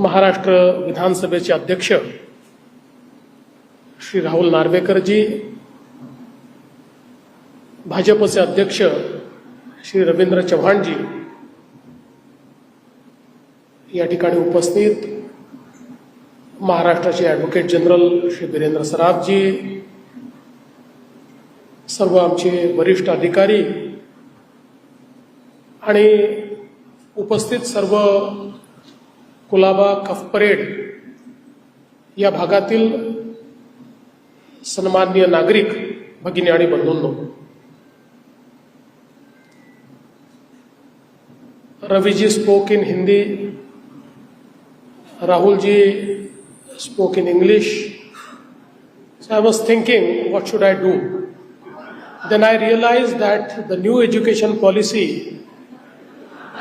महाराष्ट्र विधानसभेचे अध्यक्ष श्री राहुल नार्वेकरजी, भाजपचे अध्यक्ष श्री रवींद्र चव्हाणजी, या ठिकाणी उपस्थित महाराष्ट्राचे ॲडव्होकेट जनरल श्री वीरेंद्र सराफजी, सर्व आमचे वरिष्ठ अधिकारी आणि उपस्थित सर्व कुलाबा कफ परेड या भागातील सन्माननीय नागरिक भगिनी आणि बंधूंनो, Raviji spoke in Hindi, Rahulji spoke in English. So I was thinking, what should I do? Then I realized that the new education policy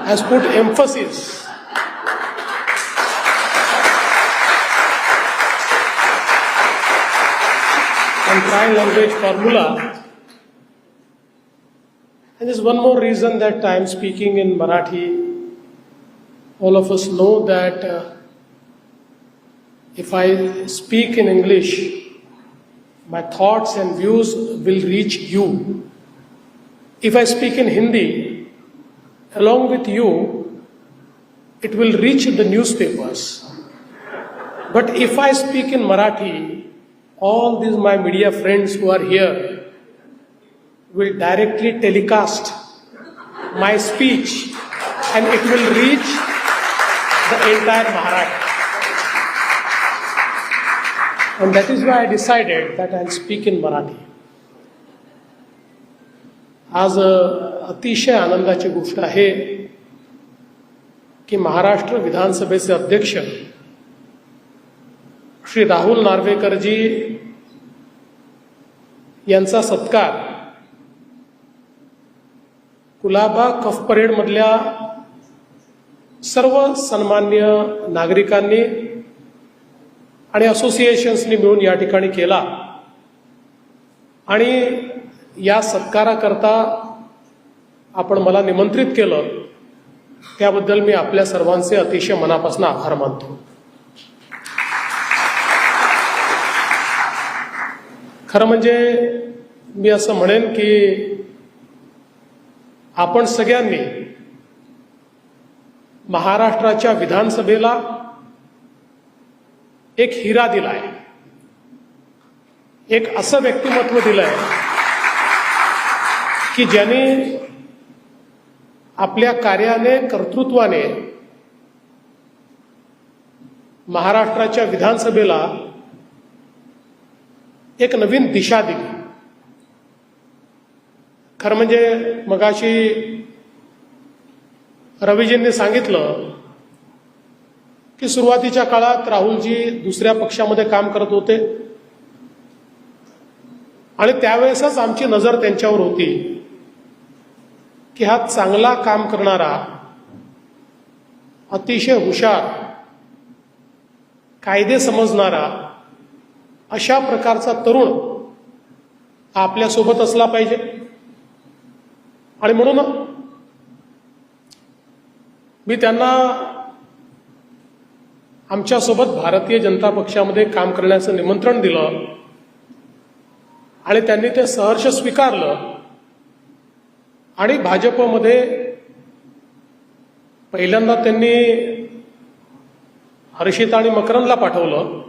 has put emphasis on tri-language formula. And there's one more reason that I am speaking in Marathi. All of us know that if I speak in English, my thoughts and views will reach you. If I speak in Hindi, along with you, it will reach the newspapers. But if I speak in Marathi, all these my media friends who are here will directly telecast my speech and it will reach the entire Maharashtra. And that is why I decided that I'll speak in Marathi. आज अतिशय आनंदाची गोष्ट आहे की महाराष्ट्र विधानसभेचे अध्यक्ष श्री राहुल नार्वेकरजी यांचा सत्कार कुलाबा कफ परेड मधल्या सर्व सन्मान्य नागरिकांनी आणि असोसिएशन्सनी मिळून या ठिकाणी केला. आणि या सत्काराकरता आपण मला निमंत्रित केलं, त्याबद्दल मी आपल्या सर्वांचे अतिशय मनापासून आभार मानतो. खरं म्हणजे मी असं म्हणेन की आपण सगळ्यांनी महाराष्ट्राच्या विधानसभेला एक हिरा दिलाय, एक असं व्यक्तिमत्व दिलंय की ज्यांनी आपल्या कार्याने, कर्तृत्वाने महाराष्ट्राच्या विधानसभेला एक नवीन दिशा दिली. खरं म्हणजे मगाशी रवीजींनी सांगितलं की सुरुवातीच्या काळात राहुलजी दुसऱ्या पक्षामध्ये काम करत होते आणि त्यावेळेसच आमची नजर त्यांच्यावर होती की हा चांगला काम करणारा, अतिशय हुशार, कायदे समजणारा अशा प्रकारचा तरुण आपल्यासोबत असला पाहिजे. आणि म्हणून मी त्यांना आमच्यासोबत भारतीय जनता पक्षामध्ये काम करण्याचं निमंत्रण दिलं आणि त्यांनी ते सहर्ष स्वीकारलं. आणि भाजपमध्ये पहिल्यांदा त्यांनी हर्षिता आणि मकरंदला पाठवलं,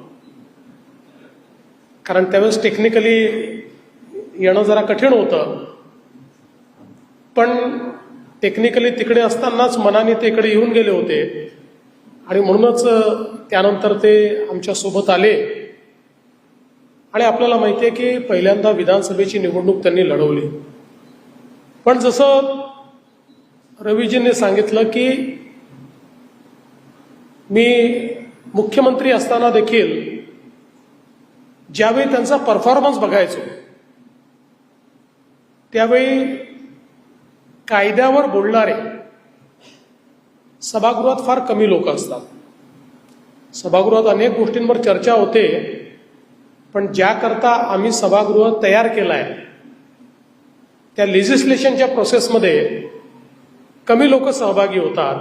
कारण त्यावेळेस टेक्निकली येणं जरा कठीण होतं. पण टेक्निकली तिकडे असतानाच मनाने ते इकडे येऊन गेले होते आणि म्हणूनच त्यानंतर ते आमच्यासोबत आले. आणि आपल्याला माहिती आहे की पहिल्यांदा विधानसभेची निवडणूक त्यांनी लढवली. पण जसं रवीजींनी सांगितलं की मी मुख्यमंत्री असताना देखील ज्यावेळी त्यांचा परफॉर्मन्स बघायचो त्यावेळी कायद्यावर बोलणारे सभागृहात फार कमी लोक असतात. सभागृहात अनेक गोष्टींवर चर्चा होते, पण ज्याकरता आम्ही सभागृह तयार केलाय त्या लेजिस्लेशनच्या प्रोसेसमध्ये कमी लोक सहभागी होतात.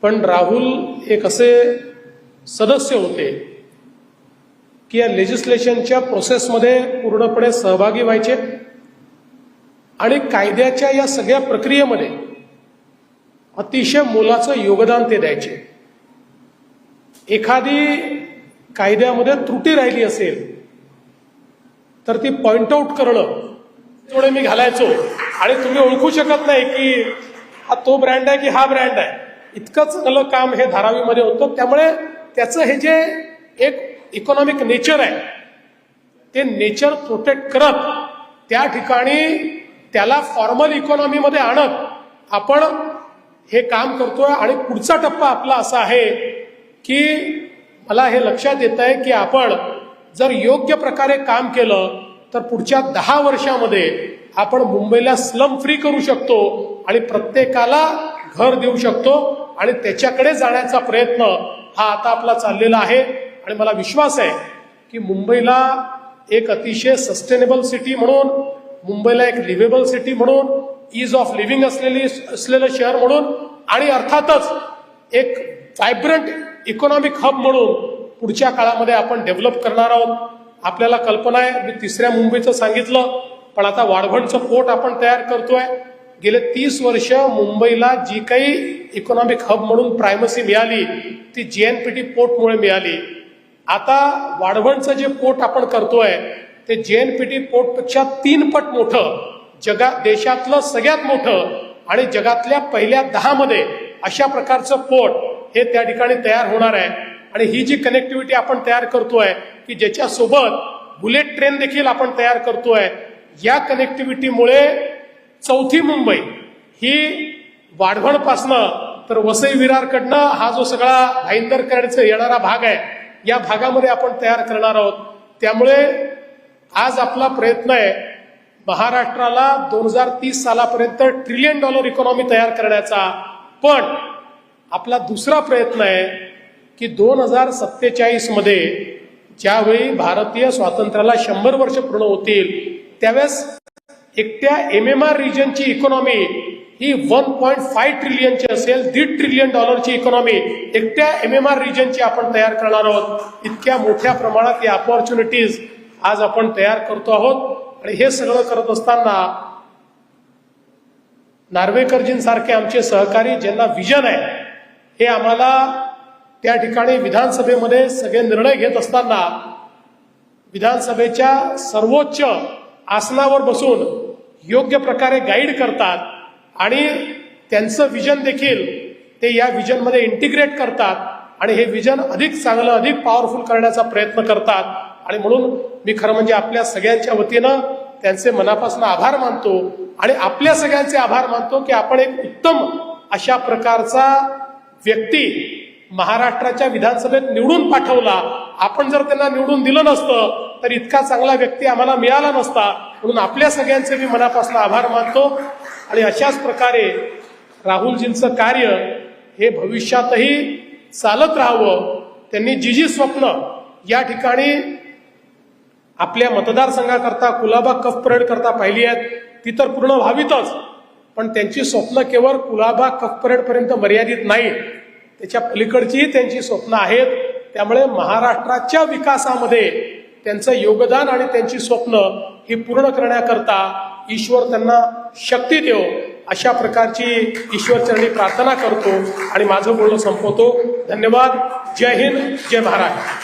पण राहुल एक असे सदस्य होते की या लेजिस्लेशनच्या प्रोसेसमध्ये पूर्णपणे सहभागी व्हायचे आणि कायद्याच्या या सगळ्या प्रक्रियेमध्ये अतिशय मोलाचं योगदान ते द्यायचे. एखादी कायद्यामध्ये त्रुटी राहिली असेल तर ती पॉइंट आउट करणं थोडे मी घालायचो आणि तुम्ही ओळखू शकत नाही की हा तो ब्रँड आहे की हा ब्रँड आहे. इतकं चांगलं काम हे धारावीमध्ये होतं. त्यामुळे त्याचं हे जे एक इकॉनॉमिक नेचर आहे ते नेचर प्रोटेक्ट करत त्या ठिकाणी त्याला फॉर्मल इकॉनॉमीमध्ये आणत आपण हे काम करतोय. आणि पुढचा टप्पा आपला असा आहे की मला हे लक्षात येत आहे की आपण जर योग्य प्रकारे काम केलं तर पुढच्या 10 वर्षामध्ये आपण मुंबईला स्लम फ्री करू शकतो आणि प्रत्येकाला घर देऊ शकतो. आणि त्याच्याकडे जाण्याचा प्रयत्न हा आता आपला चाललेला आहे. आणि मला विश्वास आहे की मुंबईला एक अतिशय सस्टेनेबल सिटी म्हणून, मुंबईला एक लिव्हेबल सिटी म्हणून, ईज ऑफ लिव्हिंग असलेलं शहर म्हणून आणि अर्थातच एक व्हायब्रंट इकॉनॉमिक हब म्हणून पुढच्या काळामध्ये आपण डेव्हलप करणार आहोत. आपल्याला कल्पना आहे, मी 3ऱ्या मुंबईचं सांगितलं, पण आता वाढवणचं पोर्ट आपण तयार करतोय. गेले 30 वर्ष मुंबईला जी काही इकॉनॉमिक हब म्हणून प्रायमसी मिळाली ती JNPT पोर्टमुळे मिळाली. आता वाढवणचं जे पोर्ट आपण करतोय ते JNPT पोर्टपेक्षा 3 पट मोठं, देशातलं सगळ्यात मोठं आणि जगातल्या पहिल्या 10 मध्ये अशा प्रकारचं पोर्ट हे त्या ठिकाणी तयार होणार आहे. आणि ही जी कनेक्टिव्हिटी आपण तयार करतोय की ज्याच्यासोबत बुलेट ट्रेन देखील आपण तयार करतोय, या कनेक्टिव्हिटीमुळे 4थी मुंबई ही वाढवणपासनं तर वसई विरारकडनं हा जो सगळा भाईंदरकडचा येणारा भाग आहे या भागामध्ये आपण तयार करणार आहोत. त्यामुळे आज आपला प्रयत्न आहे महाराष्ट्राला 2030 सालापर्यंत $1 ट्रिलियन इकॉनॉमी तयार करण्याचा. पण आपला दुसरा प्रयत्न आहे की 2047 मध्ये ज्यावेळी भारतीय स्वातंत्र्याला 100 वर्ष पूर्ण होतील त्यावेळेस एकट्या MMR रिजनची इकॉनॉमी ही 1.5 ट्रिलियनची असेल. $1.5 ट्रिलियन इकॉनॉमी एकट्या MMR रिजनची आपण तयार करणार आहोत. इतक्या मोठ्या प्रमाणात या अपॉर्च्युनिटीज आज आपण तयार करतो आहोत. आणि हे सगळं करत असताना नार्वेकरजींसारखे आमचे सहकारी ज्यांना विजन आहे हे आम्हाला त्या ठिकाणी विधानसभेमध्ये सगळे निर्णय घेत असताना विधानसभेच्या सर्वोच्च आसनावर बसून योग्य प्रकारे गाईड करतात आणि त्यांचं विजन देखील ते या विजनमध्ये इंटिग्रेट करतात आणि हे विजन अधिक चांगलं, अधिक पॉवरफुल करण्याचा प्रयत्न करतात. आणि म्हणून मी खरं म्हणजे आपल्या सगळ्यांच्या वतीनं त्यांचे मनापासून आभार मानतो आणि आपल्या सगळ्यांचे आभार मानतो की आपण एक उत्तम अशा प्रकारचा व्यक्ती महाराष्ट्राच्या विधानसभेत निवडून पाठवला. आपण जर त्यांना निवडून दिलं नसतं तर इतका चांगला व्यक्ती आम्हाला मिळाला नसता. म्हणून आपल्या सगळ्यांचे मी मनापासून आभार मानतो. आणि अशाच प्रकारे राहुलजींचं कार्य हे भविष्यातही चालत राहावं. त्यांनी जी स्वप्न या ठिकाणी आपल्या मतदारसंघाकरता कुलाबा कफ परेड करता पाहिली आहेत ती तर पूर्ण व्हावीतच, पण त्यांची स्वप्न केवळ कुलाबा कफ परेड पर्यंत मर्यादित नाहीत, त्याच्या पलीकडचीही त्यांची स्वप्न आहेत. त्यामुळे महाराष्ट्राच्या विकासामध्ये त्यांचं योगदान आणि त्यांची स्वप्न ही पूर्ण करण्याकरता ईश्वर त्यांना शक्ती देव अशा प्रकारची ईश्वरचरणी प्रार्थना करतो आणि माझं बोलणं संपवतो. धन्यवाद. जय हिंद, जय महाराष्ट्र.